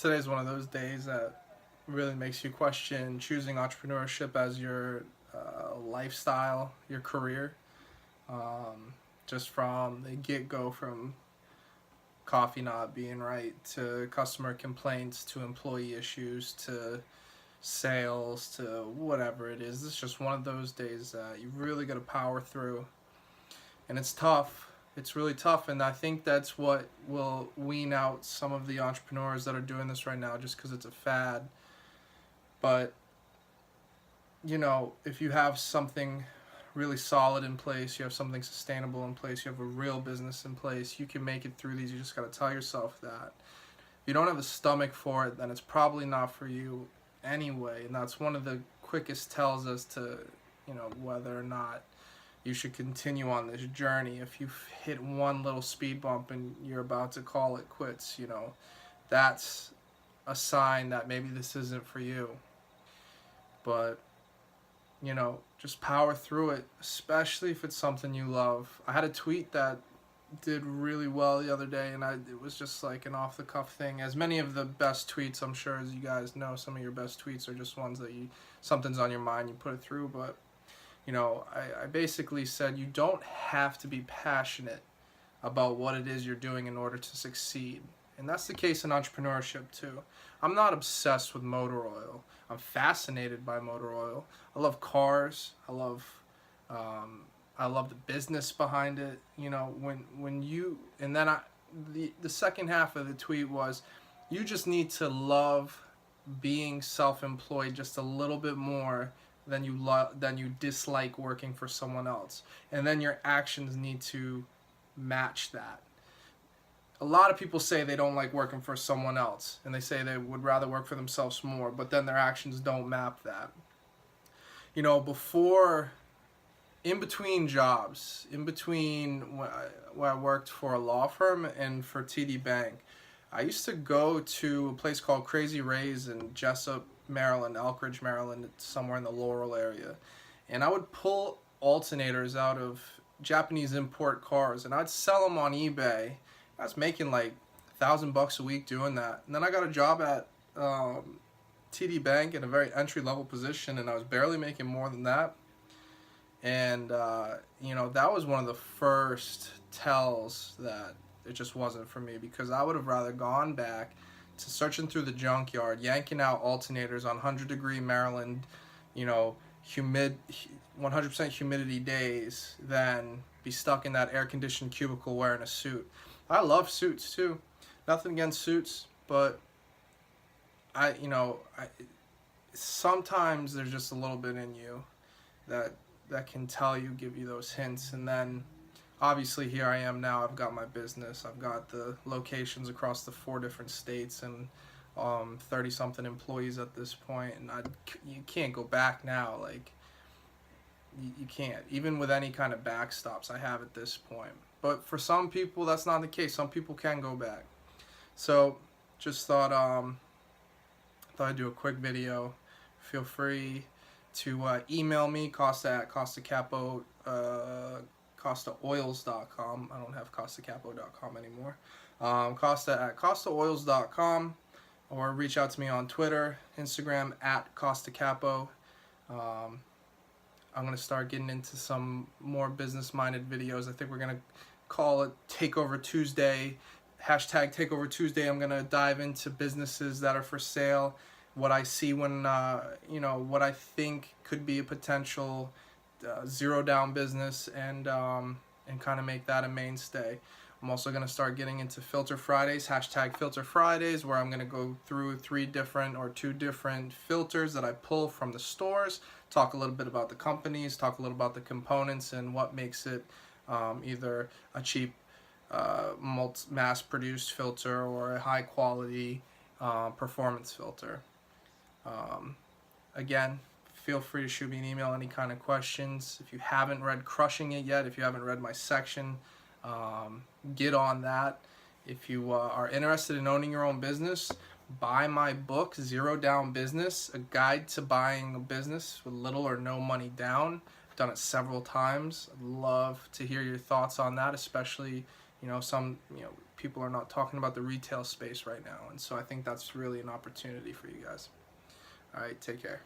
Today's one of those days that really makes you question choosing entrepreneurship as your lifestyle, your career. Just from the get-go, from coffee not being right to customer complaints to employee issues to sales to whatever it is. It's just one of those days that you really got to power through, and it's tough. It's really tough, and I think that's what will wean out some of the entrepreneurs that are doing this right now just because it's a fad. But if you have something really solid in place, you have something sustainable in place, you have a real business in place, you can make it through these. You just got to tell yourself that. If you don't have the stomach for it, then it's probably not for you anyway, and that's one of the quickest tells as to whether or not you should continue on this journey. If you hit one little speed bump and you're about to call it quits, that's a sign that maybe this isn't for you. But just power through it, especially if it's something you love. I had a tweet that did really well the other day, and it was just like an off-the-cuff thing. As many of the best tweets, I'm sure, as you guys know, some of your best tweets are just ones that something's on your mind, you put it through. But I basically said you don't have to be passionate about what it is you're doing in order to succeed. And that's the case in entrepreneurship too. I'm not obsessed with motor oil. I'm fascinated by motor oil. I love cars. I love the business behind it. The second half of the tweet was, you just need to love being self-employed just a little bit more than you dislike working for someone else, and then your actions need to match that. A lot of people say they don't like working for someone else, and they say they would rather work for themselves more, but then their actions don't map that. In between jobs, in between when I worked for a law firm and for TD Bank, I used to go to a place called Crazy Ray's in Jessup, Maryland, Elkridge, Maryland, somewhere in the Laurel area. And I would pull alternators out of Japanese import cars, and I'd sell them on eBay. I was making like $1,000 a week doing that. And then I got a job at TD Bank in a very entry-level position, and I was barely making more than that. And that was one of the first tells that it just wasn't for me, because I would have rather gone back to searching through the junkyard, yanking out alternators on 100-degree Maryland, humid, 100% humidity days, than be stuck in that air-conditioned cubicle wearing a suit. I love suits too. Nothing against suits, but sometimes there's just a little bit in you that can give you those hints. And then obviously here I am now. I've got my business. I've got the locations across the 4 different states and 30-something employees at this point. And you can't go back now. Like, you can't. Even with any kind of backstops I have at this point. But for some people, that's not the case. Some people can go back. So just thought I'd do a quick video. Feel free to email me, Costa at CostaOils.com. I don't have CostaCapo.com anymore. Costa at CostaOils.com, or reach out to me on Twitter, Instagram at Costa Capo. I'm going to start getting into some more business-minded videos. I think we're going to call it Takeover Tuesday. Hashtag Takeover Tuesday. I'm going to dive into businesses that are for sale, what I see when, what I think could be a potential zero-down business, and kind of make that a mainstay. I'm also going to start getting into Filter Fridays, hashtag Filter Fridays, where I'm going to go through 2 different filters that I pull from the stores, talk a little bit about the companies, talk a little about the components and what makes it either a cheap mass-produced filter or a high-quality performance filter. Again, feel free to shoot me an email, any kind of questions. If you haven't read Crushing It yet, if you haven't read my section, get on that. If you are interested in owning your own business, buy my book, Zero Down Business, a guide to buying a business with little or no money down. I've done it several times. I'd love to hear your thoughts on that, especially some people are not talking about the retail space right now, and so I think that's really an opportunity for you guys. All right, take care.